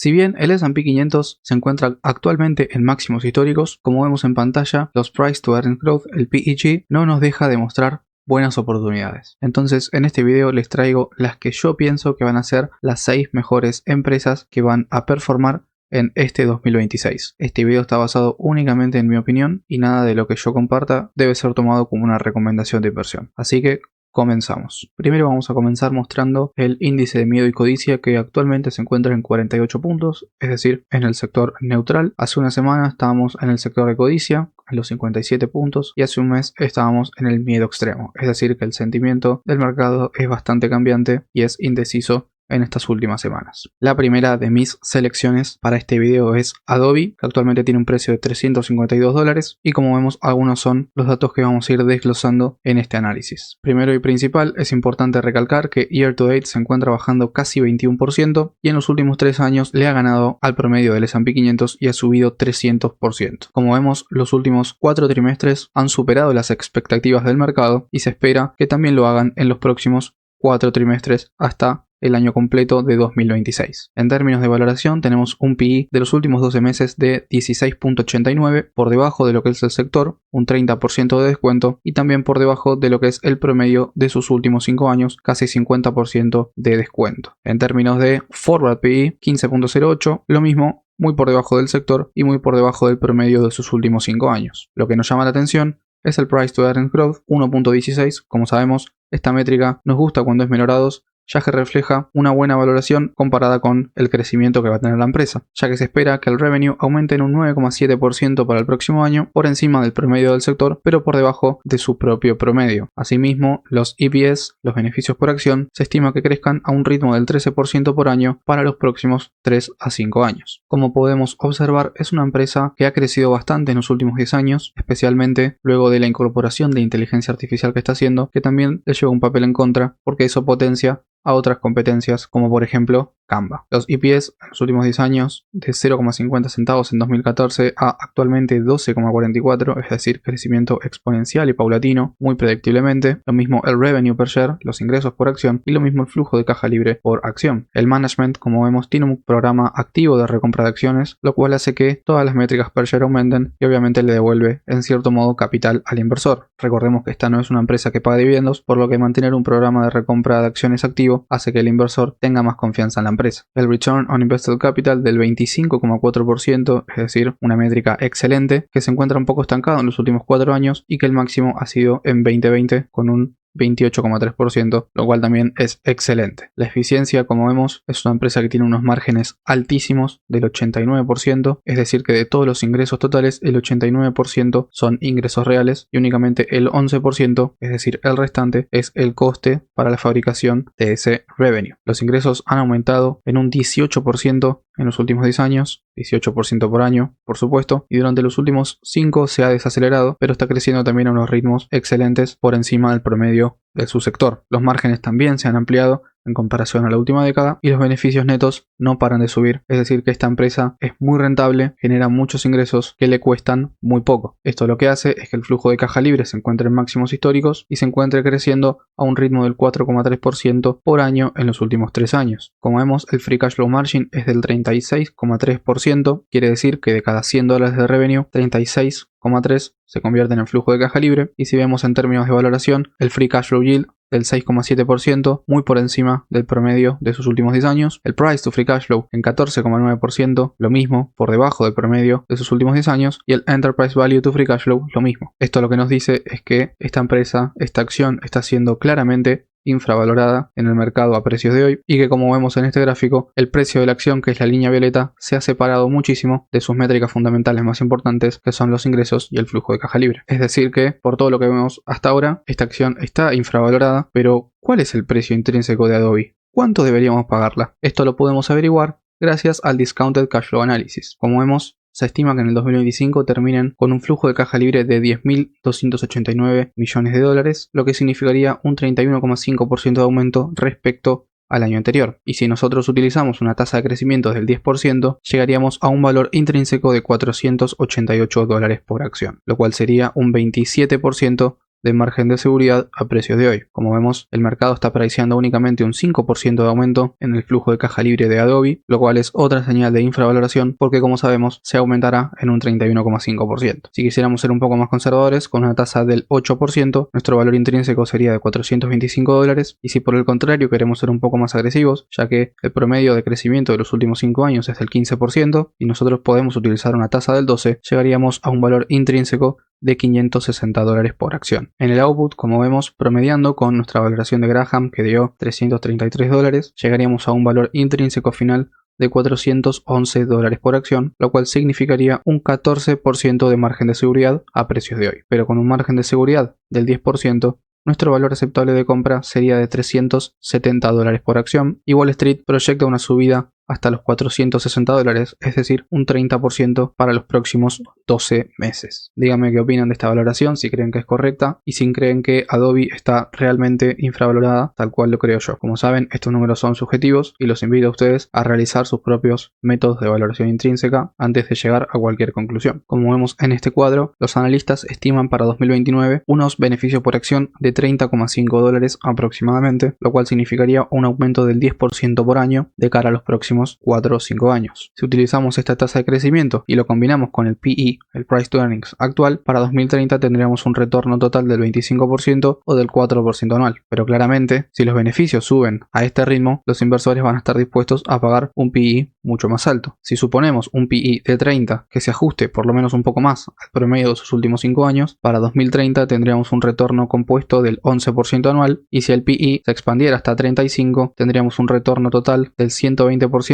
Si bien el S&P 500 se encuentra actualmente en máximos históricos, como vemos en pantalla, los Price to Earnings Growth, el PEG, no nos deja de mostrar buenas oportunidades. Entonces en este video les traigo las que yo pienso que van a ser las 6 mejores empresas que van a performar en este 2026. Este video está basado únicamente en mi opinión y nada de lo que yo comparta debe ser tomado como una recomendación de inversión. Así que comenzamos. Primero vamos a comenzar mostrando el índice de miedo y codicia, que actualmente se encuentra en 48 puntos, es decir, en el sector neutral. Hace una semana estábamos en el sector de codicia, en los 57 puntos, y hace un mes estábamos en el miedo extremo, es decir, que el sentimiento del mercado es bastante cambiante y es indeciso en estas últimas semanas. La primera de mis selecciones para este video es Adobe, que actualmente tiene un precio de $352, y como vemos, algunos son los datos que vamos a ir desglosando en este análisis. Primero y principal, es importante recalcar que Year to Date se encuentra bajando casi 21% y en los últimos 3 años le ha ganado al promedio del S&P 500 y ha subido 300%. Como vemos, los últimos 4 trimestres han superado las expectativas del mercado y se espera que también lo hagan en los próximos 4 trimestres hasta el año completo de 2026. En términos de valoración tenemos un PE de los últimos 12 meses de 16.89, por debajo de lo que es el sector, un 30% de descuento, y también por debajo de lo que es el promedio de sus últimos 5 años, casi 50% de descuento. En términos de Forward PE, 15.08, lo mismo, muy por debajo del sector y muy por debajo del promedio de sus últimos 5 años. Lo que nos llama la atención es el Price to Earnings Growth, 1.16. Como sabemos, esta métrica nos gusta cuando es menorados, ya que refleja una buena valoración comparada con el crecimiento que va a tener la empresa, ya que se espera que el revenue aumente en un 9,7% para el próximo año, por encima del promedio del sector, pero por debajo de su propio promedio. Asimismo, los EPS, los beneficios por acción, se estima que crezcan a un ritmo del 13% por año para los próximos 3 a 5 años. Como podemos observar, es una empresa que ha crecido bastante en los últimos 10 años, especialmente luego de la incorporación de inteligencia artificial que está haciendo, que también le lleva un papel en contra, porque eso potencia a otras competencias como por ejemplo Canva. Los EPS en los últimos 10 años de 0,50 centavos en 2014 a actualmente 12,44, es decir, crecimiento exponencial y paulatino, muy predictiblemente. Lo mismo el revenue per share, los ingresos por acción, y lo mismo el flujo de caja libre por acción. El management, como vemos, tiene un programa activo de recompra de acciones, lo cual hace que todas las métricas per share aumenten y obviamente le devuelve en cierto modo capital al inversor. Recordemos que esta no es una empresa que paga dividendos, por lo que mantener un programa de recompra de acciones activo hace que el inversor tenga más confianza en la empresa. El Return on Invested Capital del 25,4%, es decir, una métrica excelente, que se encuentra un poco estancado en los últimos 4 años y que el máximo ha sido en 2020 con un 28,3%, lo cual también es excelente. La eficiencia, como vemos, es una empresa que tiene unos márgenes altísimos del 89%, es decir que de todos los ingresos totales el 89% son ingresos reales y únicamente el 11%, es decir el restante, es el coste para la fabricación de ese revenue. Los ingresos han aumentado en un 18% en los últimos 10 años, 18% por año, por supuesto, y durante los últimos 5 se ha desacelerado, pero está creciendo también a unos ritmos excelentes por encima del promedio de su sector. Los márgenes también se han ampliado en comparación a la última década y los beneficios netos no paran de subir, es decir que esta empresa es muy rentable, genera muchos ingresos que le cuestan muy poco. Esto lo que hace es que el flujo de caja libre se encuentre en máximos históricos y se encuentre creciendo a un ritmo del 4,3% por año en los últimos 3 años. Como vemos, el Free Cash Flow Margin es del 36,3%, quiere decir que de cada $100 de revenue, 36,3 se convierten en flujo de caja libre, y si vemos en términos de valoración, el Free Cash Flow Yield del 6,7%, muy por encima del promedio de sus últimos 10 años. El Price to Free Cash Flow en 14,9%, lo mismo, por debajo del promedio de sus últimos 10 años. Y el Enterprise Value to Free Cash Flow, lo mismo. Esto lo que nos dice es que esta empresa, esta acción, está siendo claramente infravalorada en el mercado a precios de hoy, y que, como vemos en este gráfico, el precio de la acción, que es la línea violeta, se ha separado muchísimo de sus métricas fundamentales más importantes, que son los ingresos y el flujo de caja libre. Es decir que, por todo lo que vemos hasta ahora, esta acción está infravalorada, pero ¿cuál es el precio intrínseco de Adobe? ¿Cuánto deberíamos pagarla? Esto lo podemos averiguar gracias al Discounted Cash Flow Analysis. Como vemos, se estima que en el 2025 terminen con un flujo de caja libre de $10.289 millones, lo que significaría un 31,5% de aumento respecto al año anterior. Y si nosotros utilizamos una tasa de crecimiento del 10%, llegaríamos a un valor intrínseco de $488 por acción, lo cual sería un 27% de margen de seguridad a precios de hoy. Como vemos, el mercado está preciando únicamente un 5% de aumento en el flujo de caja libre de Adobe, lo cual es otra señal de infravaloración porque, como sabemos, se aumentará en un 31,5%. Si quisiéramos ser un poco más conservadores, con una tasa del 8%, nuestro valor intrínseco sería de $425, y si por el contrario queremos ser un poco más agresivos, ya que el promedio de crecimiento de los últimos 5 años es del 15% y nosotros podemos utilizar una tasa del 12%, llegaríamos a un valor intrínseco de $560 por acción. En el output, como vemos, promediando con nuestra valoración de Graham que dio $333, llegaríamos a un valor intrínseco final de $411 por acción, lo cual significaría un 14% de margen de seguridad a precios de hoy. Pero con un margen de seguridad del 10%, nuestro valor aceptable de compra sería de $370 por acción, y Wall Street proyecta una subida hasta los $460, es decir, un 30% para los próximos 12 meses. Díganme qué opinan de esta valoración, si creen que es correcta y si creen que Adobe está realmente infravalorada, tal cual lo creo yo. Como saben, estos números son subjetivos y los invito a ustedes a realizar sus propios métodos de valoración intrínseca antes de llegar a cualquier conclusión. Como vemos en este cuadro, los analistas estiman para 2029 unos beneficios por acción de $30,5 aproximadamente, lo cual significaría un aumento del 10% por año de cara a los próximos 4 o 5 años. Si utilizamos esta tasa de crecimiento y lo combinamos con el PE, el Price to Earnings actual, para 2030 tendríamos un retorno total del 25% o del 4% anual. Pero claramente, si los beneficios suben a este ritmo, los inversores van a estar dispuestos a pagar un PE mucho más alto. Si suponemos un PE de 30 que se ajuste por lo menos un poco más al promedio de sus últimos 5 años, para 2030 tendríamos un retorno compuesto del 11% anual, y si el PE se expandiera hasta 35, tendríamos un retorno total del 120%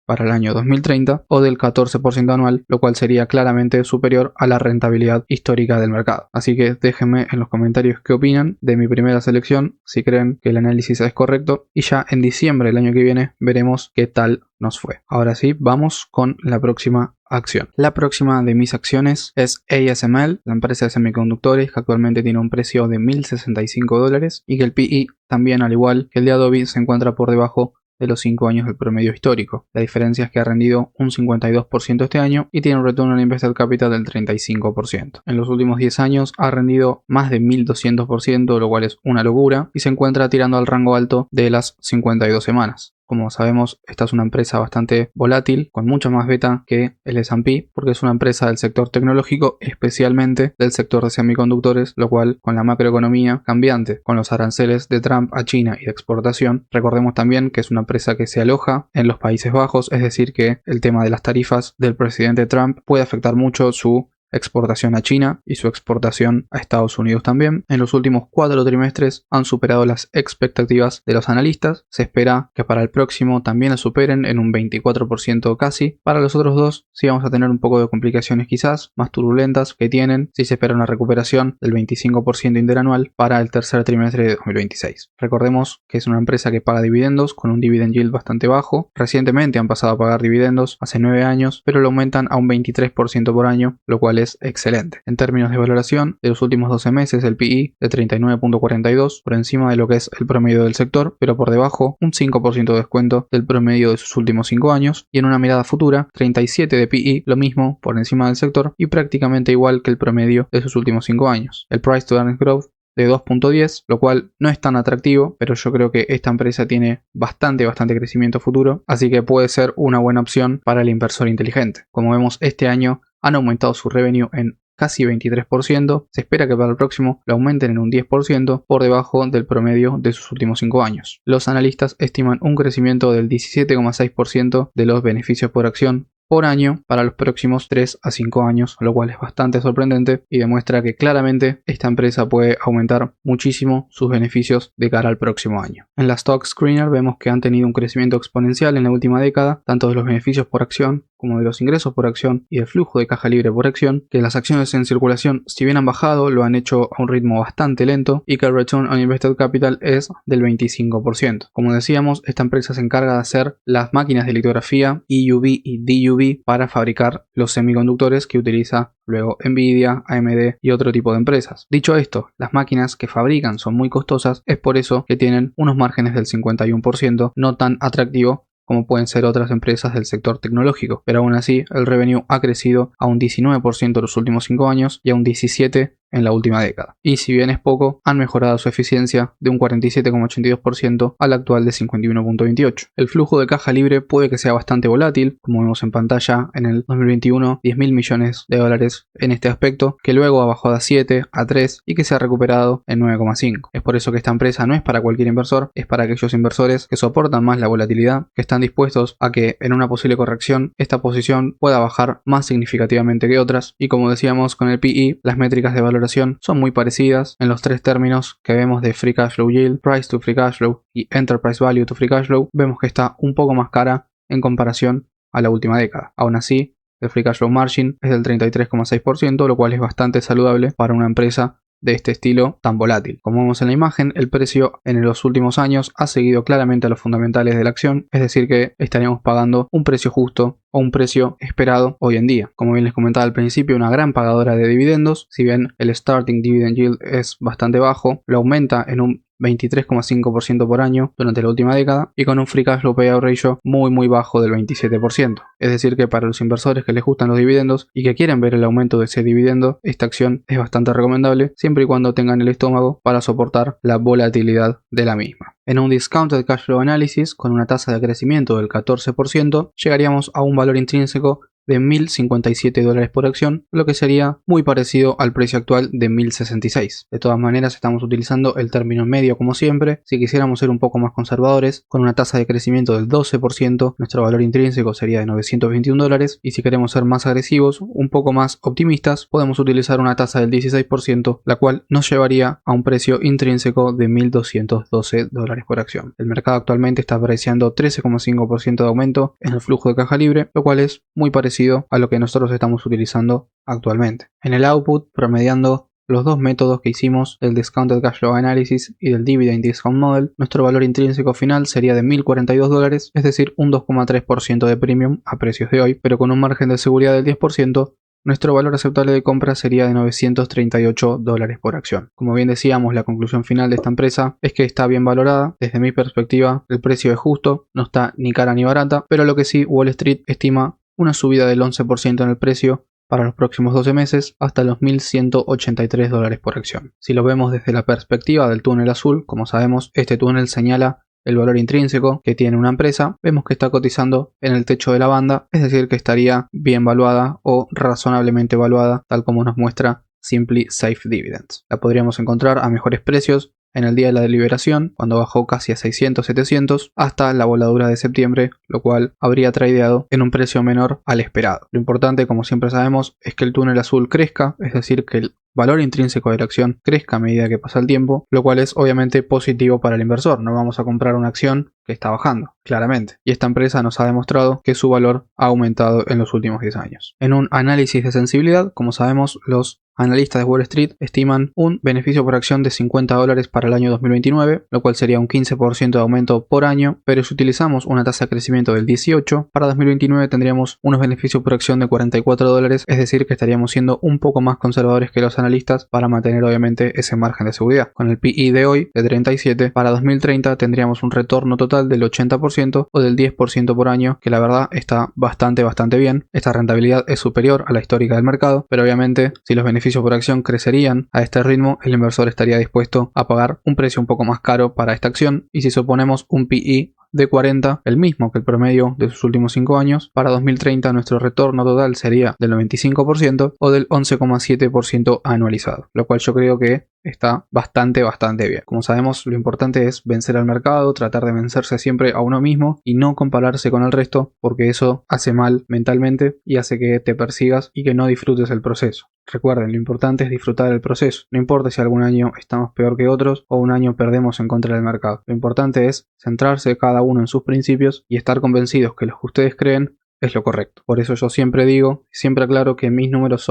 para el año 2030 o del 14% anual, lo cual sería claramente superior a la rentabilidad histórica del mercado. Así que déjenme en los comentarios qué opinan de mi primera selección, si creen que el análisis es correcto, y ya en diciembre del año que viene veremos qué tal nos fue. Ahora sí, vamos con la próxima acción. La próxima de mis acciones es ASML, la empresa de semiconductores que actualmente tiene un precio de $1.065 y que el PE, también al igual que el de Adobe, se encuentra por debajo de los 5 años del promedio histórico. La diferencia es que ha rendido un 52% este año y tiene un retorno en invested capital del 35%. En los últimos 10 años ha rendido más de 1200%, lo cual es una locura, y se encuentra tirando al rango alto de las 52 semanas. Como sabemos, esta es una empresa bastante volátil, con mucha más beta que el S&P, porque es una empresa del sector tecnológico, especialmente del sector de semiconductores, lo cual, con la macroeconomía cambiante, con los aranceles de Trump a China y de exportación, recordemos también que es una empresa que se aloja en los Países Bajos, es decir que el tema de las tarifas del presidente Trump puede afectar mucho su exportación a China y su exportación a Estados Unidos también. En los últimos 4 trimestres han superado las expectativas de los analistas. Se espera que para el próximo también la superen en un 24% casi. Para los otros dos sí vamos a tener un poco de complicaciones quizás, más turbulentas que tienen. Sí se espera una recuperación del 25% interanual para el tercer trimestre de 2026. Recordemos que es una empresa que paga dividendos con un dividend yield bastante bajo. Recientemente han pasado a pagar dividendos hace 9 años, pero lo aumentan a un 23% por año, lo cual es excelente. En términos de valoración, de los últimos 12 meses el PE de 39.42, por encima de lo que es el promedio del sector, pero por debajo un 5% de descuento del promedio de sus últimos 5 años, y en una mirada futura 37 de PE, lo mismo por encima del sector y prácticamente igual que el promedio de sus últimos 5 años. El Price to Earnings Growth de 2.10, lo cual no es tan atractivo, pero yo creo que esta empresa tiene bastante crecimiento futuro, así que puede ser una buena opción para el inversor inteligente. Como vemos, este año han aumentado su revenue en casi 23%, se espera que para el próximo lo aumenten en un 10%, por debajo del promedio de sus últimos 5 años. Los analistas estiman un crecimiento del 17,6% de los beneficios por acción por año para los próximos 3 a 5 años, lo cual es bastante sorprendente y demuestra que claramente esta empresa puede aumentar muchísimo sus beneficios de cara al próximo año. En la Stock Screener vemos que han tenido un crecimiento exponencial en la última década, tanto de los beneficios por acción como de los ingresos por acción y el flujo de caja libre por acción, que las acciones en circulación, si bien han bajado, lo han hecho a un ritmo bastante lento y que el Return on Invested Capital es del 25%. Como decíamos, esta empresa se encarga de hacer las máquinas de litografía EUV y DUV para fabricar los semiconductores que utiliza luego Nvidia, AMD y otro tipo de empresas. Dicho esto, las máquinas que fabrican son muy costosas, es por eso que tienen unos márgenes del 51%, no tan atractivo como pueden ser otras empresas del sector tecnológico, pero aún así el revenue ha crecido a un 19% en los últimos 5 años y a un 17% en la última década. Y si bien es poco, han mejorado su eficiencia de un 47,82% al actual de 51,28%. El flujo de caja libre puede que sea bastante volátil, como vemos en pantalla en el 2021, 10.000 millones de dólares en este aspecto, que luego ha bajado a 7, a 3 y que se ha recuperado en 9,5. Es por eso que esta empresa no es para cualquier inversor, es para aquellos inversores que soportan más la volatilidad, que están dispuestos a que en una posible corrección esta posición pueda bajar más significativamente que otras. Y como decíamos con el PE, las métricas de valoración son muy parecidas en los tres términos que vemos de Free Cash Flow Yield, Price to Free Cash Flow y Enterprise Value to Free Cash Flow. Vemos que está un poco más cara en comparación a la última década. Aún así, el Free Cash Flow Margin es del 33,6%, lo cual es bastante saludable para una empresa de este estilo tan volátil. Como vemos en la imagen, el precio en los últimos años ha seguido claramente a los fundamentales de la acción, es decir que estaríamos pagando un precio justo o un precio esperado hoy en día. Como bien les comentaba al principio, una gran pagadora de dividendos. Si bien el starting dividend yield es bastante bajo, lo aumenta en un 23,5% por año durante la última década y con un free cash flow payout ratio muy bajo del 27%. Es decir que para los inversores que les gustan los dividendos y que quieren ver el aumento de ese dividendo, esta acción es bastante recomendable siempre y cuando tengan el estómago para soportar la volatilidad de la misma. En un discounted cash flow analysis con una tasa de crecimiento del 14% llegaríamos a un valor intrínseco de $1.057 por acción, lo que sería muy parecido al precio actual de $1.066. De todas maneras, estamos utilizando el término medio como siempre. Si quisiéramos ser un poco más conservadores, con una tasa de crecimiento del 12%, nuestro valor intrínseco sería de $921, y si queremos ser más agresivos, un poco más optimistas, podemos utilizar una tasa del 16%, la cual nos llevaría a un precio intrínseco de $1.212 por acción. El mercado actualmente está apreciando 13,5% de aumento en el flujo de caja libre, lo cual es muy parecido a lo que nosotros estamos utilizando actualmente. En el output, promediando los dos métodos que hicimos, del Discounted Cash Flow Analysis y del Dividend Discount Model, nuestro valor intrínseco final sería de $1.042, es decir, un 2,3% de premium a precios de hoy, pero con un margen de seguridad del 10%, nuestro valor aceptable de compra sería de $938 por acción. Como bien decíamos, la conclusión final de esta empresa es que está bien valorada. Desde mi perspectiva, el precio es justo, no está ni cara ni barata, pero lo que sí, Wall Street estima una subida del 11% en el precio para los próximos 12 meses hasta los $1.183 por acción. Si lo vemos desde la perspectiva del túnel azul, como sabemos, este túnel señala el valor intrínseco que tiene una empresa. Vemos que está cotizando en el techo de la banda, es decir que estaría bien valuada o razonablemente valuada, tal como nos muestra Simply Safe Dividends. La podríamos encontrar a mejores precios en el día de la deliberación, cuando bajó casi a 600-700, hasta la voladura de septiembre, lo cual habría tradeado en un precio menor al esperado. Lo importante, como siempre sabemos, es que el túnel azul crezca, es decir, que el valor intrínseco de la acción crezca a medida que pasa el tiempo, lo cual es obviamente positivo para el inversor. No vamos a comprar una acción que está bajando, claramente. Y esta empresa nos ha demostrado que su valor ha aumentado en los últimos 10 años. En un análisis de sensibilidad, como sabemos, los analistas de Wall Street estiman un beneficio por acción de $50 para el año 2029, lo cual sería un 15% de aumento por año, pero si utilizamos una tasa de crecimiento del 18, para 2029 tendríamos unos beneficios por acción de $44, es decir que estaríamos siendo un poco más conservadores que los analistas para mantener obviamente ese margen de seguridad. Con el PE de hoy de 37, para 2030 tendríamos un retorno total del 80% o del 10% por año, que la verdad está bastante bien. Esta rentabilidad es superior a la histórica del mercado, pero obviamente si los beneficios por acción crecerían a este ritmo, el inversor estaría dispuesto a pagar un precio un poco más caro para esta acción, y si suponemos un PE de 40, el mismo que el promedio de sus últimos 5 años, para 2030 nuestro retorno total sería del 95% o del 11,7% anualizado, lo cual yo creo que está bastante bien. Como sabemos, lo importante es vencer al mercado, tratar de vencerse siempre a uno mismo y no compararse con el resto, porque eso hace mal mentalmente y hace que te persigas y que no disfrutes el proceso. Recuerden, lo importante es disfrutar el proceso. No importa si algún año estamos peor que otros o un año perdemos en contra del mercado. Lo importante es centrarse cada uno en sus principios y estar convencidos que lo que ustedes creen es lo correcto. Por eso yo siempre digo, siempre aclaro que mis números,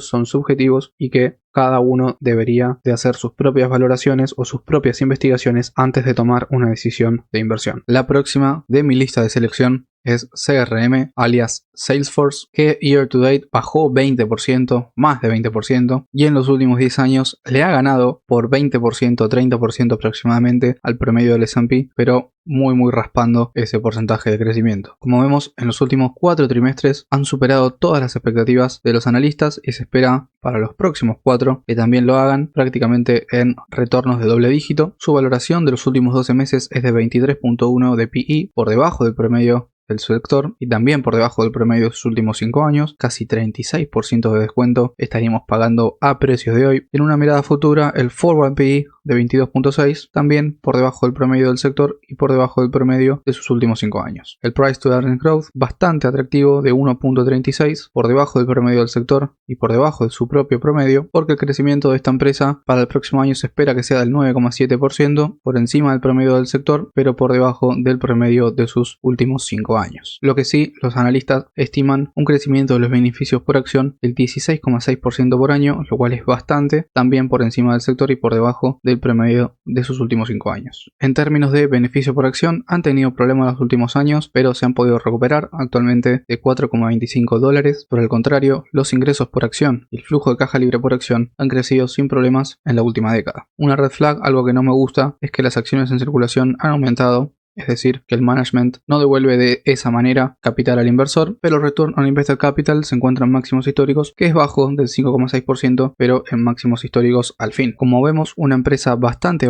son subjetivos y que cada uno debería de hacer sus propias valoraciones o sus propias investigaciones antes de tomar una decisión de inversión. La próxima de mi lista de selección es CRM, alias Salesforce, que year to date bajó 20%, más de 20%, y en los últimos 10 años le ha ganado por 20%, 30% aproximadamente al promedio del S&P, pero muy raspando ese porcentaje de crecimiento. Como vemos, en los últimos 4 trimestres han superado todas las expectativas de los analistas y se espera para los próximos 4 que también lo hagan, prácticamente en retornos de doble dígito. Su valoración de los últimos 12 meses es de 23.1 de PE, por debajo del promedio del sector y también por debajo del promedio de sus últimos 5 años, casi 36% de descuento estaríamos pagando a precios de hoy. En una mirada futura, el forward PE de 22.6, también por debajo del promedio del sector y por debajo del promedio de sus últimos 5 años. El price to earnings growth bastante atractivo de 1.36, por debajo del promedio del sector y por debajo de su propio promedio, porque el crecimiento de esta empresa para el próximo año se espera que sea del 9,7%, por encima del promedio del sector, pero por debajo del promedio de sus últimos 5 años. Lo que sí, los analistas estiman un crecimiento de los beneficios por acción del 16,6% por año, lo cual es bastante, también por encima del sector y por debajo del promedio de sus últimos 5 años. En términos de beneficio por acción, han tenido problemas en los últimos años, pero se han podido recuperar, actualmente de $4,25. Por el contrario, los ingresos por acción y el flujo de caja libre por acción han crecido sin problemas en la última década. Una red flag, algo que no me gusta, es que las acciones en circulación han aumentado. Es decir, que el management no devuelve de esa manera capital al inversor, pero el return on invested capital se encuentra en máximos históricos, que es bajo del 5,6%, pero en máximos históricos al fin. Como vemos, una empresa bastante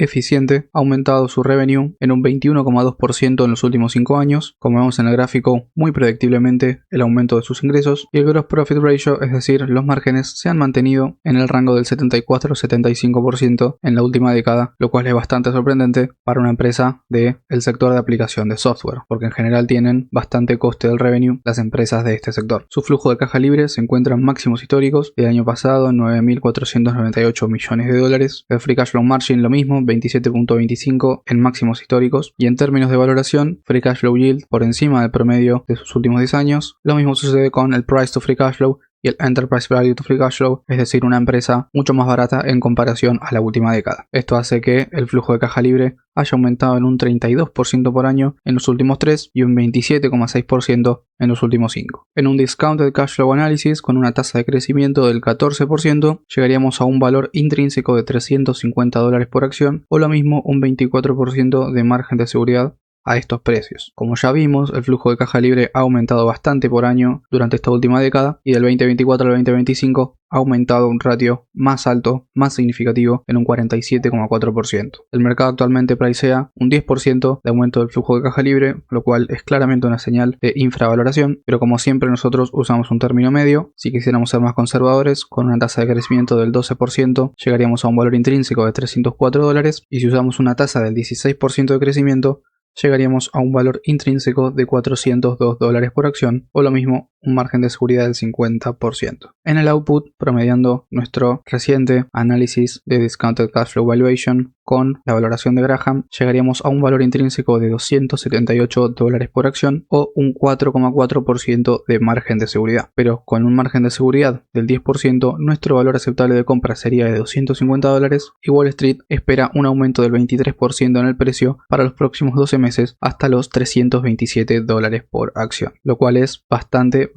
eficiente ha aumentado su revenue en un 21,2% en los últimos 5 años. Como vemos en el gráfico, muy predictiblemente el aumento de sus ingresos, y el gross profit ratio, es decir, los márgenes, se han mantenido en el rango del 74-75% en la última década, lo cual es bastante sorprendente para una empresa de el sector de aplicación de software, porque en general tienen bastante coste del revenue las empresas de este sector. Su flujo de caja libre se encuentra en máximos históricos, el año pasado en $9.498 millones. El free cash flow margin lo mismo, 27.25 en máximos históricos, y en términos de valoración, free cash flow yield por encima del promedio de sus últimos 10 años. Lo mismo sucede con el price to free cash flow y el Enterprise Value to Free Cash Flow, es decir, una empresa mucho más barata en comparación a la última década. Esto hace que el flujo de caja libre haya aumentado en un 32% por año en los últimos 3 y un 27,6% en los últimos 5. En un Discounted Cash Flow Analysis con una tasa de crecimiento del 14%, llegaríamos a un valor intrínseco de $350 por acción, o lo mismo un 24% de margen de seguridad a estos precios. Como ya vimos, el flujo de caja libre ha aumentado bastante por año durante esta última década, y del 2024 al 2025 ha aumentado un ratio más alto, más significativo, en un 47,4%. El mercado actualmente pricea un 10% de aumento del flujo de caja libre, lo cual es claramente una señal de infravaloración, pero como siempre nosotros usamos un término medio. Si quisiéramos ser más conservadores, con una tasa de crecimiento del 12%, llegaríamos a un valor intrínseco de $304, y si usamos una tasa del 16% de crecimiento, llegaríamos a un valor intrínseco de $402 por acción, o lo mismo, un margen de seguridad del 50%. En el output, promediando nuestro reciente análisis de Discounted Cash Flow Valuation con la valoración de Graham, llegaríamos a un valor intrínseco de $278 por acción, o un 4,4% de margen de seguridad. Pero con un margen de seguridad del 10%, nuestro valor aceptable de compra sería de $250, y Wall Street espera un aumento del 23% en el precio para los próximos 12 meses hasta los $327 por acción, lo cual es bastante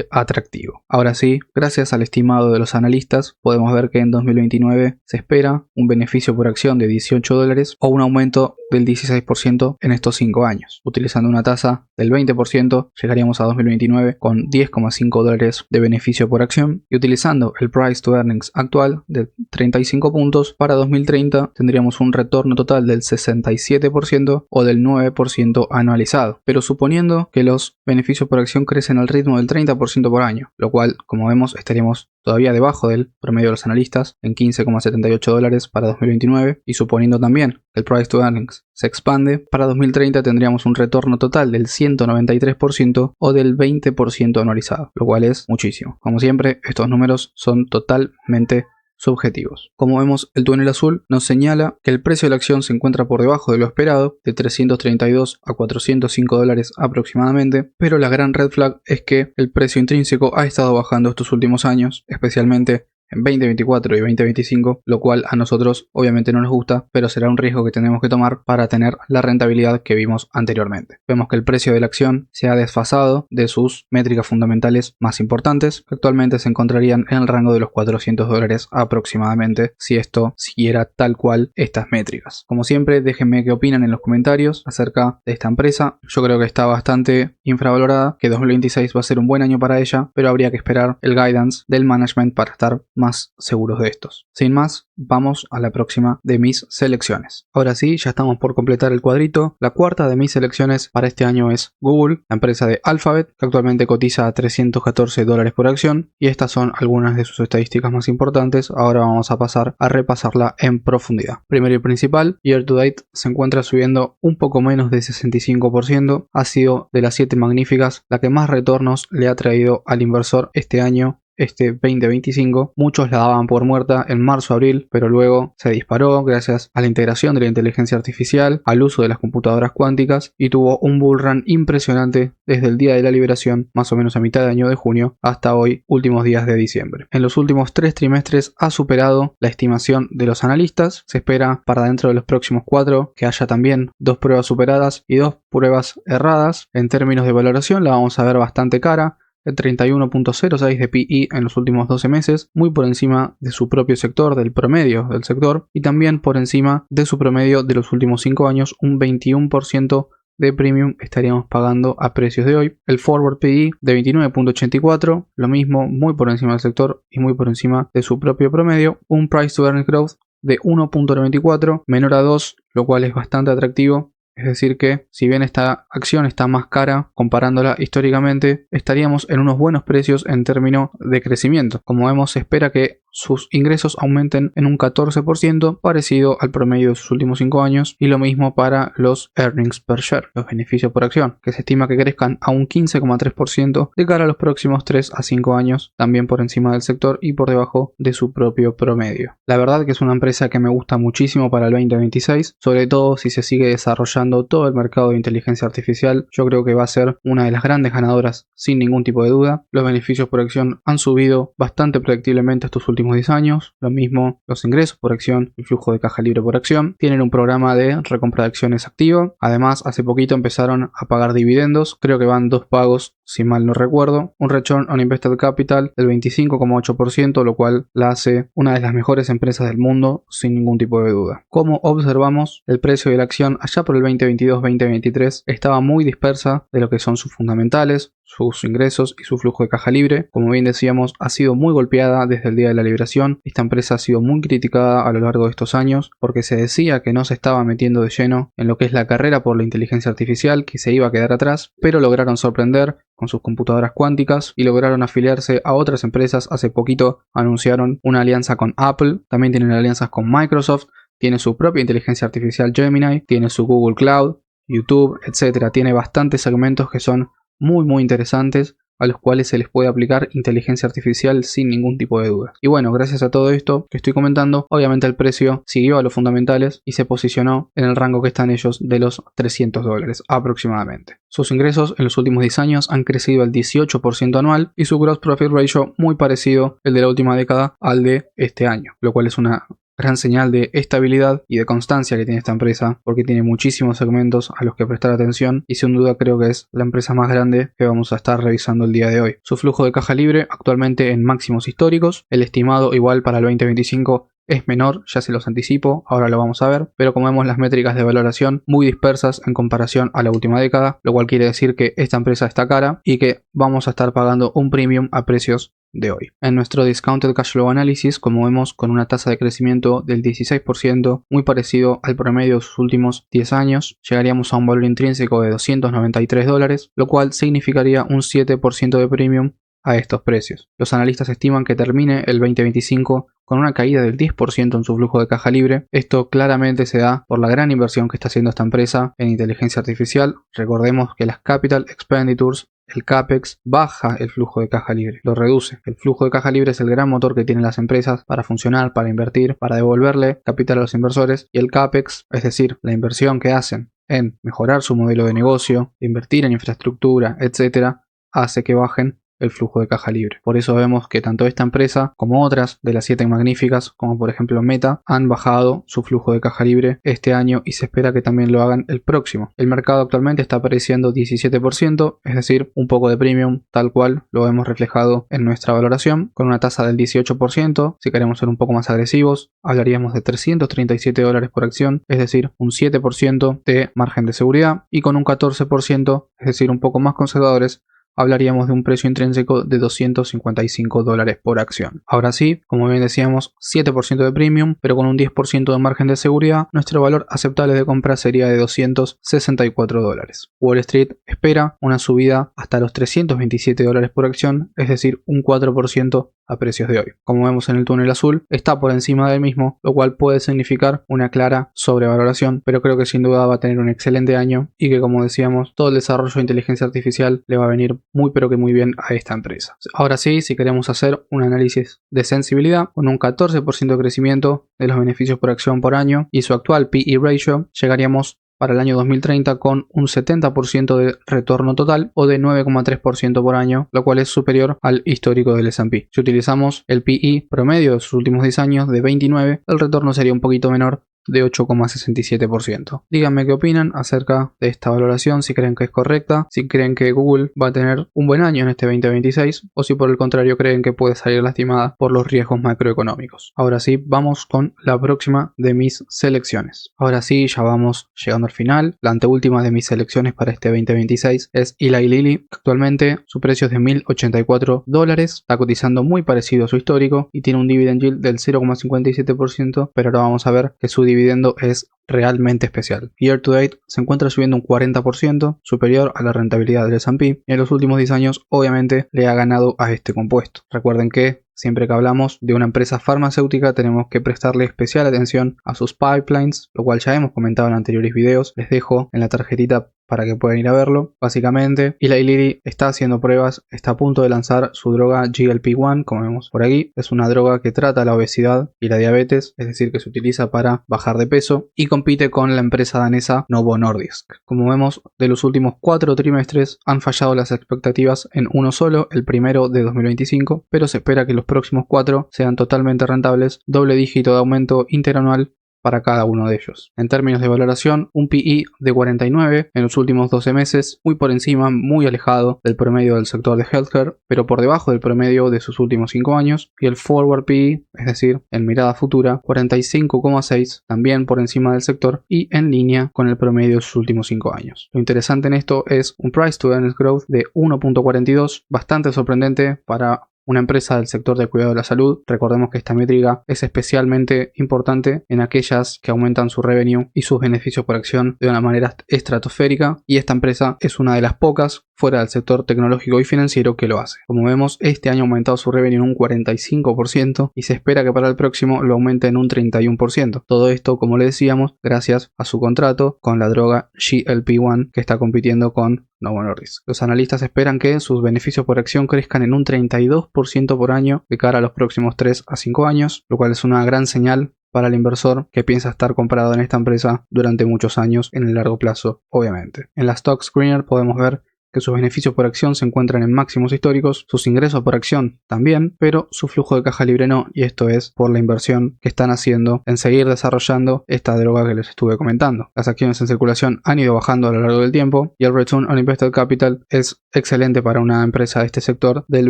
atractivo. Ahora sí, gracias al estimado de los analistas, podemos ver que en 2029 se espera un beneficio por acción de $18 o un aumento del 16% en estos 5 años. Utilizando una tasa del 20%, llegaríamos a 2029 con $10,5 de beneficio por acción, y utilizando el price to earnings actual de 35 puntos, para 2030 tendríamos un retorno total del 67% o del 9% anualizado, pero suponiendo que los beneficios por acción crecen al ritmo del 30% por año, lo cual, como vemos, estaríamos todavía debajo del promedio de los analistas en $15,78 para 2029, y suponiendo también que el price to earnings se expande, para 2030 tendríamos un retorno total del 193% o del 20% anualizado, lo cual es muchísimo. Como siempre, estos números son totalmente subjetivos. Como vemos, el túnel azul nos señala que el precio de la acción se encuentra por debajo de lo esperado, de $332 a $405 aproximadamente, pero la gran red flag es que el precio intrínseco ha estado bajando estos últimos años, especialmente en 2024 y 2025, lo cual a nosotros obviamente no nos gusta, pero será un riesgo que tenemos que tomar para tener la rentabilidad que vimos anteriormente. Vemos que el precio de la acción se ha desfasado de sus métricas fundamentales más importantes, que actualmente se encontrarían en el rango de los $400 aproximadamente, si esto siguiera tal cual estas métricas. Como siempre, déjenme qué opinan en los comentarios acerca de esta empresa. Yo creo que está bastante infravalorada, que 2026 va a ser un buen año para ella, pero habría que esperar el guidance del management para estar más seguros de estos. Sin más, vamos a la próxima de mis selecciones. Ahora sí, ya estamos por completar el cuadrito. La cuarta de mis selecciones para este año es Google, la empresa de Alphabet, que actualmente cotiza a $314 por acción, y estas son algunas de sus estadísticas más importantes. Ahora vamos a pasar a repasarla en profundidad. Primero y principal, year to date se encuentra subiendo un poco menos de 65%, ha sido de las 7 magníficas la que más retornos le ha traído al inversor este año. Este 2025, muchos la daban por muerta en marzo-abril, pero luego se disparó gracias a la integración de la inteligencia artificial, al uso de las computadoras cuánticas, y tuvo un bull run impresionante desde el día de la liberación, más o menos a mitad de año de junio, hasta hoy, últimos días de diciembre. En los últimos 3 trimestres ha superado la estimación de los analistas. Se espera para dentro de los próximos 4 que haya también 2 pruebas superadas y 2 pruebas erradas. En términos de valoración la vamos a ver bastante cara, el 31.06 de PE en los últimos 12 meses, muy por encima de su propio sector, del promedio del sector, y también por encima de su promedio de los últimos 5 años, un 21% de premium estaríamos pagando a precios de hoy. El forward PE de 29.84, lo mismo, muy por encima del sector y muy por encima de su propio promedio. Un price to earnings growth de 1.94, menor a 2, lo cual es bastante atractivo. Es decir que, si bien esta acción está más cara comparándola históricamente, estaríamos en unos buenos precios en términos de crecimiento. Como vemos, se espera que sus ingresos aumenten en un 14%, parecido al promedio de sus últimos 5 años, y lo mismo para los earnings per share, los beneficios por acción, que se estima que crezcan a un 15,3% de cara a los próximos 3 a 5 años, también por encima del sector y por debajo de su propio promedio. La verdad que es una empresa que me gusta muchísimo para el 2026, sobre todo si se sigue desarrollando todo el mercado de inteligencia artificial. Yo creo que va a ser una de las grandes ganadoras sin ningún tipo de duda. Los beneficios por acción han subido bastante predictiblemente estos últimos 10 años, lo mismo los ingresos por acción, el flujo de caja libre por acción. Tienen un programa de recompra de acciones activo. Además, hace poquito empezaron a pagar dividendos, creo que van 2 pagos si mal no recuerdo. Un return on invested capital del 25,8%, lo cual la hace una de las mejores empresas del mundo sin ningún tipo de duda. Como observamos, el precio de la acción allá por el 2022-2023 estaba muy dispersa de lo que son sus fundamentales, sus ingresos y su flujo de caja libre. Como bien decíamos, ha sido muy golpeada desde el día de la liberación. Esta empresa ha sido muy criticada a lo largo de estos años porque se decía que no se estaba metiendo de lleno en lo que es la carrera por la inteligencia artificial, que se iba a quedar atrás, pero lograron sorprender con sus computadoras cuánticas y lograron afiliarse a otras empresas. Hace poquito anunciaron una alianza con Apple, también tienen alianzas con Microsoft, tiene su propia inteligencia artificial Gemini, tiene su Google Cloud, YouTube, etc. Tiene bastantes segmentos que son muy interesantes, a los cuales se les puede aplicar inteligencia artificial sin ningún tipo de duda. Y bueno, gracias a todo esto que estoy comentando, obviamente el precio siguió a los fundamentales y se posicionó en el rango que están ellos de los $300 aproximadamente. Sus ingresos en los últimos 10 años han crecido al 18% anual y su gross profit ratio muy parecido el de la última década al de este año, lo cual es una gran señal de estabilidad y de constancia que tiene esta empresa, porque tiene muchísimos segmentos a los que prestar atención y sin duda creo que es la empresa más grande que vamos a estar revisando el día de hoy. Su flujo de caja libre actualmente en máximos históricos, el estimado igual para el 2025 es menor, ya se los anticipo, ahora lo vamos a ver, pero como vemos las métricas de valoración muy dispersas en comparación a la última década, lo cual quiere decir que esta empresa está cara y que vamos a estar pagando un premium a precios de hoy. En nuestro Discounted Cash Flow Analysis, como vemos, con una tasa de crecimiento del 16%, muy parecido al promedio de sus últimos 10 años, llegaríamos a un valor intrínseco de $293, lo cual significaría un 7% de premium a estos precios. Los analistas estiman que termine el 2025 con una caída del 10% en su flujo de caja libre. Esto claramente se da por la gran inversión que está haciendo esta empresa en inteligencia artificial. Recordemos que las Capital Expenditures, el CAPEX, baja el flujo de caja libre, lo reduce. El flujo de caja libre es el gran motor que tienen las empresas para funcionar, para invertir, para devolverle capital a los inversores, y el CAPEX, es decir, la inversión que hacen en mejorar su modelo de negocio, invertir en infraestructura, etc., hace que bajen el flujo de caja libre. Por eso vemos que tanto esta empresa como otras de las 7 magníficas, como por ejemplo Meta, han bajado su flujo de caja libre este año y se espera que también lo hagan el próximo. El mercado actualmente está apareciendo 17%, es decir, un poco de premium, tal cual lo vemos reflejado en nuestra valoración, con una tasa del 18%. Si queremos ser un poco más agresivos, hablaríamos de $337 por acción, es decir, un 7% de margen de seguridad, y con un 14%, es decir, un poco más conservadores, hablaríamos de un precio intrínseco de $255 por acción. Ahora sí, como bien decíamos, 7% de premium, pero con un 10% de margen de seguridad, nuestro valor aceptable de compra sería de $264. Wall Street espera una subida hasta los $327 por acción, es decir, un 4% a precios de hoy. Como vemos en el túnel azul, está por encima del mismo, lo cual puede significar una clara sobrevaloración, pero creo que sin duda va a tener un excelente año y que, como decíamos, todo el desarrollo de inteligencia artificial le va a venir muy pero que muy bien a esta empresa. Ahora sí, si queremos hacer un análisis de sensibilidad, con un 14% de crecimiento de los beneficios por acción por año y su actual P/E ratio, llegaríamos para el año 2030 con un 70% de retorno total o de 9,3% por año, lo cual es superior al histórico del S&P. Si utilizamos el P/E promedio de sus últimos 10 años de 29, el retorno sería un poquito menor, de 8,67%. Díganme qué opinan acerca de esta valoración, si creen que es correcta, si creen que Google va a tener un buen año en este 2026 o si por el contrario creen que puede salir lastimada por los riesgos macroeconómicos. Ahora sí, vamos con la próxima de mis selecciones. Ahora sí, ya vamos llegando al final. La anteúltima de mis selecciones para este 2026 es Eli Lilly. Actualmente su precio es de $1.084, está cotizando muy parecido a su histórico y tiene un dividend yield del 0,57%, pero ahora vamos a ver que su dividendo es realmente especial. Year to date se encuentra subiendo un 40%, superior a la rentabilidad del S&P, y en los últimos 10 años obviamente le ha ganado a este compuesto. Recuerden que siempre que hablamos de una empresa farmacéutica tenemos que prestarle especial atención a sus pipelines, lo cual ya hemos comentado en anteriores videos. Les dejo en la tarjetita para que puedan ir a verlo. Básicamente, Eli Lilly está haciendo pruebas, está a punto de lanzar su droga GLP-1, como vemos por aquí. Es una droga que trata la obesidad y la diabetes, es decir, que se utiliza para bajar de peso y compite con la empresa danesa Novo Nordisk. Como vemos, de los últimos 4 trimestres han fallado las expectativas en uno solo, el primero de 2025, pero se espera que los próximos 4 sean totalmente rentables, doble dígito de aumento interanual para cada uno de ellos. En términos de valoración, un P/E de 49 en los últimos 12 meses, muy por encima, muy alejado del promedio del sector de healthcare, pero por debajo del promedio de sus últimos 5 años, y el forward P/E, es decir, en mirada futura, 45,6, también por encima del sector y en línea con el promedio de sus últimos 5 años. Lo interesante en esto es un price to earnings growth de 1.42, bastante sorprendente para una empresa del sector de cuidado de la salud. Recordemos que esta métrica es especialmente importante en aquellas que aumentan su revenue y sus beneficios por acción de una manera estratosférica, y esta empresa es una de las pocas fuera del sector tecnológico y financiero que lo hace. Como vemos, este año ha aumentado su revenue en un 45% y se espera que para el próximo lo aumente en un 31%. Todo esto, como le decíamos, gracias a su contrato con la droga GLP-1 que está compitiendo con Novo Nordisk. Los analistas esperan que sus beneficios por acción crezcan en un 32% por año de cara a los próximos 3 a 5 años, lo cual es una gran señal para el inversor que piensa estar comprado en esta empresa durante muchos años en el largo plazo, obviamente. En la Stock Screener podemos ver que sus beneficios por acción se encuentran en máximos históricos, sus ingresos por acción también, pero su flujo de caja libre no, y esto es por la inversión que están haciendo en seguir desarrollando esta droga que les estuve comentando. Las acciones en circulación han ido bajando a lo largo del tiempo y el Return on Invested Capital es excelente para una empresa de este sector del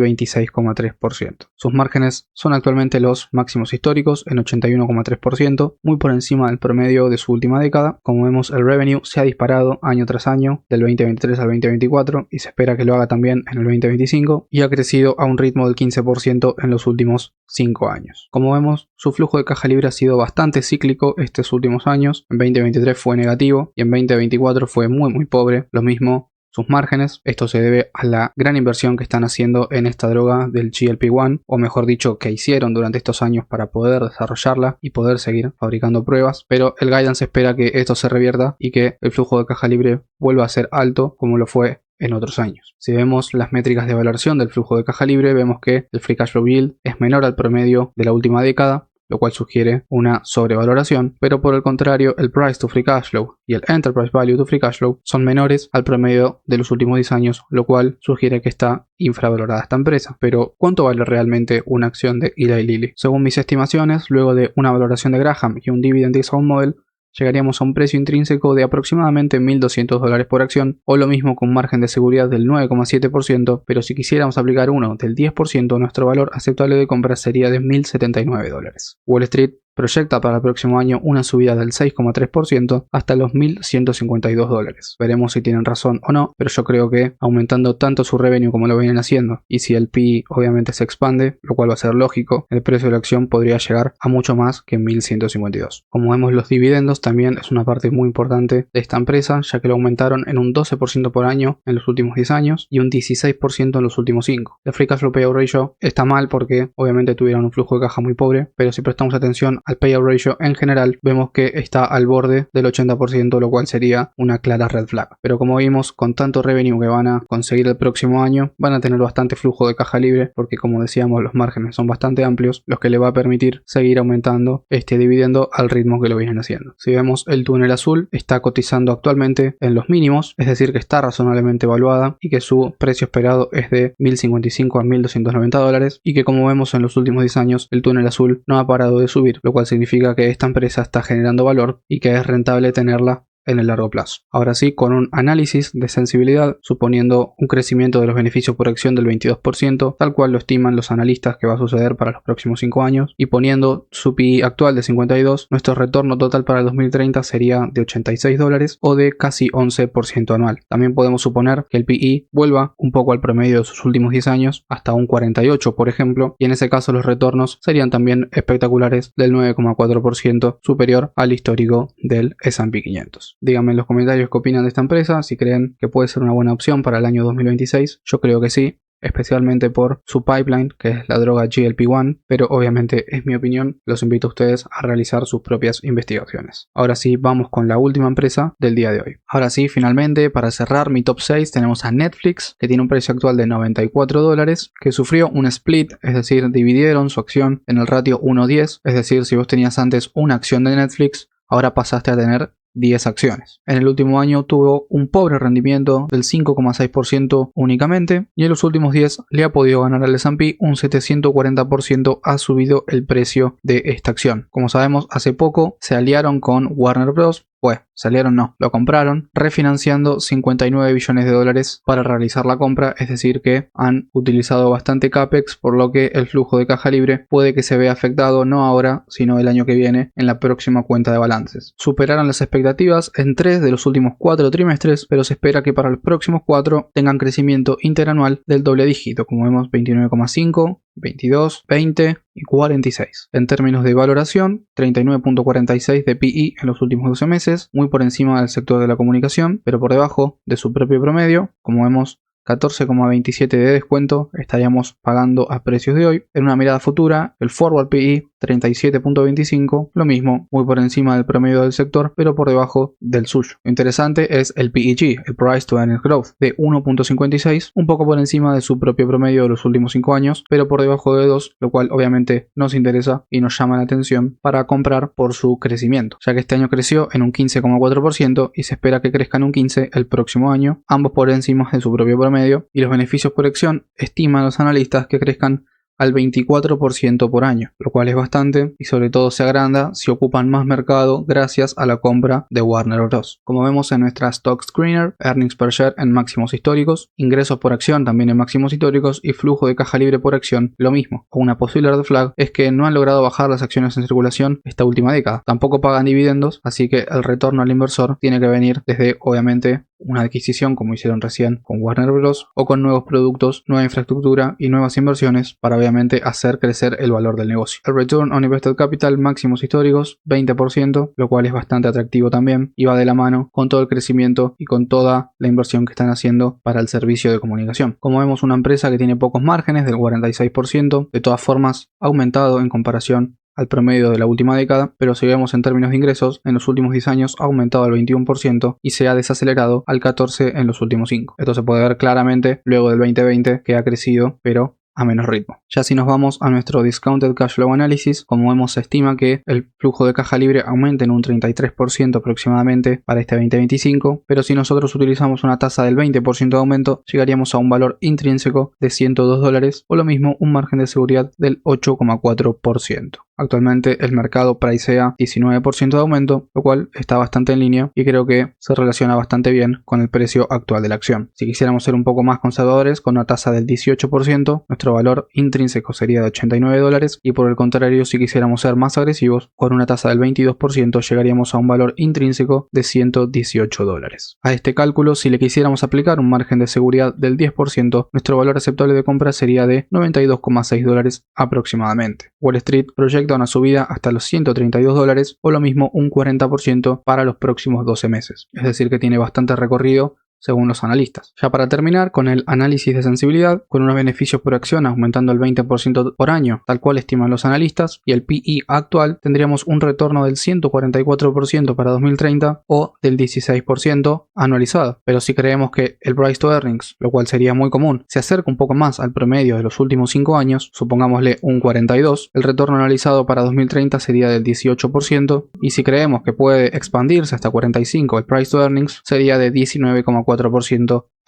26,3%. Sus márgenes son actualmente los máximos históricos en 81,3%, muy por encima del promedio de su última década. Como vemos, el revenue se ha disparado año tras año del 2023 al 2024 y se espera que lo haga también en el 2025, y ha crecido a un ritmo del 15% en los últimos 5 años. Como vemos, su flujo de caja libre ha sido bastante cíclico estos últimos años. En 2023 fue negativo y en 2024 fue muy pobre. Lo mismo sus márgenes. Esto se debe a la gran inversión que están haciendo en esta droga del GLP-1, o mejor dicho, que hicieron durante estos años para poder desarrollarla y poder seguir fabricando pruebas, pero el guidance espera que esto se revierta y que el flujo de caja libre vuelva a ser alto como lo fue en otros años. Si vemos las métricas de valoración del flujo de caja libre, vemos que el Free Cash Flow Yield es menor al promedio de la última década, lo cual sugiere una sobrevaloración, pero por el contrario el Price to Free Cash Flow y el Enterprise Value to Free Cash Flow son menores al promedio de los últimos 10 años, lo cual sugiere que está infravalorada esta empresa. Pero ¿cuánto vale realmente una acción de Eli Lilly? Según mis estimaciones, luego de una valoración de Graham y un Dividend Discount Model, llegaríamos a un precio intrínseco de aproximadamente $1.200 por acción, o lo mismo con un margen de seguridad del 9,7%, pero si quisiéramos aplicar uno del 10%, nuestro valor aceptable de compra sería de $1.079. Wall Street proyecta para el próximo año una subida del 6,3% hasta los $1.152. Veremos si tienen razón o no, pero yo creo que aumentando tanto su revenue como lo vienen haciendo, y si el PE obviamente se expande, lo cual va a ser lógico, el precio de la acción podría llegar a mucho más que 1.152. Como vemos, los dividendos también es una parte muy importante de esta empresa, ya que lo aumentaron en un 12% por año en los últimos 10 años y un 16% en los últimos 5. El Free Cash Flow Payout Ratio está mal porque obviamente tuvieron un flujo de caja muy pobre, pero si prestamos atención al payout ratio en general, vemos que está al borde del 80%, lo cual sería una clara red flag. Pero como vimos, con tanto revenue que van a conseguir el próximo año, van a tener bastante flujo de caja libre, porque como decíamos, los márgenes son bastante amplios, los que le va a permitir seguir aumentando este dividendo al ritmo que lo vienen haciendo. Si vemos, el túnel azul está cotizando actualmente en los mínimos, es decir que está razonablemente evaluada y que su precio esperado es de $1.055 a $1.290, y que como vemos en los últimos 10 años el túnel azul no ha parado de subir, lo cual significa que esta empresa está generando valor y que es rentable tenerla en el largo plazo. Ahora sí, con un análisis de sensibilidad, suponiendo un crecimiento de los beneficios por acción del 22%, tal cual lo estiman los analistas que va a suceder para los próximos 5 años, y poniendo su PE actual de 52, nuestro retorno total para el 2030 sería de $86 o de casi 11% anual. También podemos suponer que el PE vuelva un poco al promedio de sus últimos 10 años, hasta un 48 por ejemplo, y en ese caso los retornos serían también espectaculares, del 9,4% superior al histórico del S&P 500. Díganme en los comentarios qué opinan de esta empresa, si creen que puede ser una buena opción para el año 2026. Yo creo que sí, especialmente por su pipeline, que es la droga GLP-1, pero obviamente es mi opinión, los invito a ustedes a realizar sus propias investigaciones. Ahora sí, vamos con la última empresa del día de hoy. Ahora sí, finalmente, para cerrar mi top 6 tenemos a Netflix, que tiene un precio actual de $94, que sufrió un split, es decir, dividieron su acción en el ratio 1:10, es decir, si vos tenías antes una acción de Netflix, ahora pasaste a tener 10 acciones. En el último año tuvo un pobre rendimiento del 5,6% únicamente, y en los últimos 10 le ha podido ganar al S&P un 740%, ha subido el precio de esta acción. Como sabemos, hace poco se aliaron con Warner Bros. Pues, salieron no, lo compraron, refinanciando $59 billones para realizar la compra, es decir que han utilizado bastante CAPEX, por lo que el flujo de caja libre puede que se vea afectado no ahora, sino el año que viene en la próxima cuenta de balances. Superaron las expectativas en 3 de los últimos 4 trimestres, pero se espera que para los próximos 4 tengan crecimiento interanual del doble dígito, como vemos 29,5, 22, 20 y 46. En términos de valoración, 39.46 de PE en los últimos 12 meses, muy por encima del sector de la comunicación, pero por debajo de su propio promedio. Como vemos, 14,27 de descuento estaríamos pagando a precios de hoy. En una mirada futura, el forward PE 37.25, lo mismo, muy por encima del promedio del sector, pero por debajo del suyo. Lo interesante es el PEG, el Price to Earnings Growth, de 1.56, un poco por encima de su propio promedio de los últimos 5 años, pero por debajo de 2, lo cual obviamente nos interesa y nos llama la atención para comprar por su crecimiento, ya que este año creció en un 15,4% y se espera que crezca en un 15% el próximo año, ambos por encima de su propio promedio, y los beneficios por acción estiman los analistas que crezcan al 24% por año, lo cual es bastante y sobre todo se agranda si ocupan más mercado gracias a la compra de Warner Bros. Como vemos en nuestra Stock Screener, earnings per share en máximos históricos, ingresos por acción también en máximos históricos y flujo de caja libre por acción lo mismo. Una posible red flag es que no han logrado bajar las acciones en circulación esta última década, tampoco pagan dividendos, así que el retorno al inversor tiene que venir desde obviamente una adquisición como hicieron recién con Warner Bros. O con nuevos productos, nueva infraestructura y nuevas inversiones para obviamente hacer crecer el valor del negocio. El Return on Invested Capital máximos históricos 20%, lo cual es bastante atractivo también y va de la mano con todo el crecimiento y con toda la inversión que están haciendo para el servicio de comunicación. Como vemos, una empresa que tiene pocos márgenes del 46%, de todas formas ha aumentado en comparación al promedio de la última década, pero si vemos en términos de ingresos, en los últimos 10 años ha aumentado al 21% y se ha desacelerado al 14% en los últimos 5. Esto se puede ver claramente luego del 2020, que ha crecido, pero a menos ritmo. Ya si nos vamos a nuestro Discounted Cash Flow Analysis, como vemos se estima que el flujo de caja libre aumente en un 33% aproximadamente para este 2025, pero si nosotros utilizamos una tasa del 20% de aumento, llegaríamos a un valor intrínseco de $102 o lo mismo un margen de seguridad del 8,4%. Actualmente el mercado pricea 19% de aumento, lo cual está bastante en línea y creo que se relaciona bastante bien con el precio actual de la acción. Si quisiéramos ser un poco más conservadores, con una tasa del 18%, nuestro valor intrínseco sería de $89 y por el contrario, si quisiéramos ser más agresivos, con una tasa del 22% llegaríamos a un valor intrínseco de $118. A este cálculo, si le quisiéramos aplicar un margen de seguridad del 10%, nuestro valor aceptable de compra sería de $92,6 aproximadamente. Wall Street proyecta una subida hasta los $132 o lo mismo un 40% para los próximos 12 meses. Es decir que tiene bastante recorrido según los analistas. Ya para terminar con el análisis de sensibilidad, con unos beneficios por acción aumentando el 20% por año, tal cual estiman los analistas, y el PE actual, tendríamos un retorno del 144% para 2030 o del 16% anualizado. Pero si creemos que el price to earnings, lo cual sería muy común, se acerca un poco más al promedio de los últimos 5 años, supongámosle un 42, el retorno anualizado para 2030 sería del 18%, y si creemos que puede expandirse hasta 45 el price to earnings, sería de 19,4%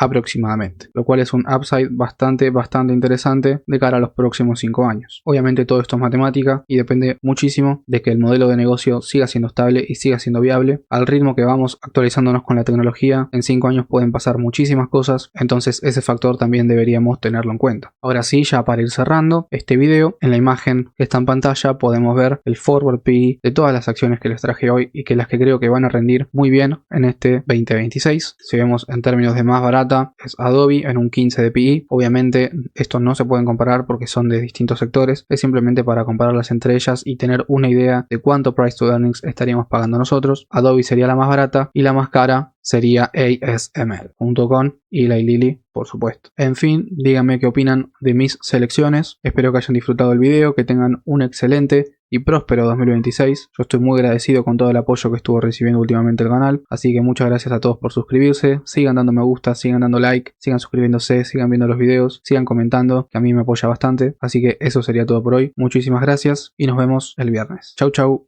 aproximadamente, lo cual es un upside bastante interesante de cara a los próximos 5 años. Obviamente todo esto es matemática y depende muchísimo de que el modelo de negocio siga siendo estable y siga siendo viable. Al ritmo que vamos actualizándonos con la tecnología, en 5 años pueden pasar muchísimas cosas, entonces ese factor también deberíamos tenerlo en cuenta. Ahora sí, ya para ir cerrando este video, en la imagen que está en pantalla podemos ver el forward PE de todas las acciones que les traje hoy y que las que creo que van a rendir muy bien en este 2026. Si vemos en términos de más barata, es Adobe en un 15 de PE. Obviamente estos no se pueden comparar porque son de distintos sectores, es simplemente para compararlas entre ellas y tener una idea de cuánto price to earnings estaríamos pagando nosotros. Adobe sería la más barata y la más cara sería ASML, junto con Eli Lilly, por supuesto. En fin, díganme qué opinan de mis selecciones. Espero que hayan disfrutado el video, que tengan un excelente y próspero 2026. Yo estoy muy agradecido con todo el apoyo que estuvo recibiendo últimamente el canal, así que muchas gracias a todos por suscribirse, sigan dando me gusta, sigan dando like, sigan suscribiéndose, sigan viendo los videos, sigan comentando, que a mí me apoya bastante. Así que eso sería todo por hoy. Muchísimas gracias y nos vemos el viernes. Chau chau.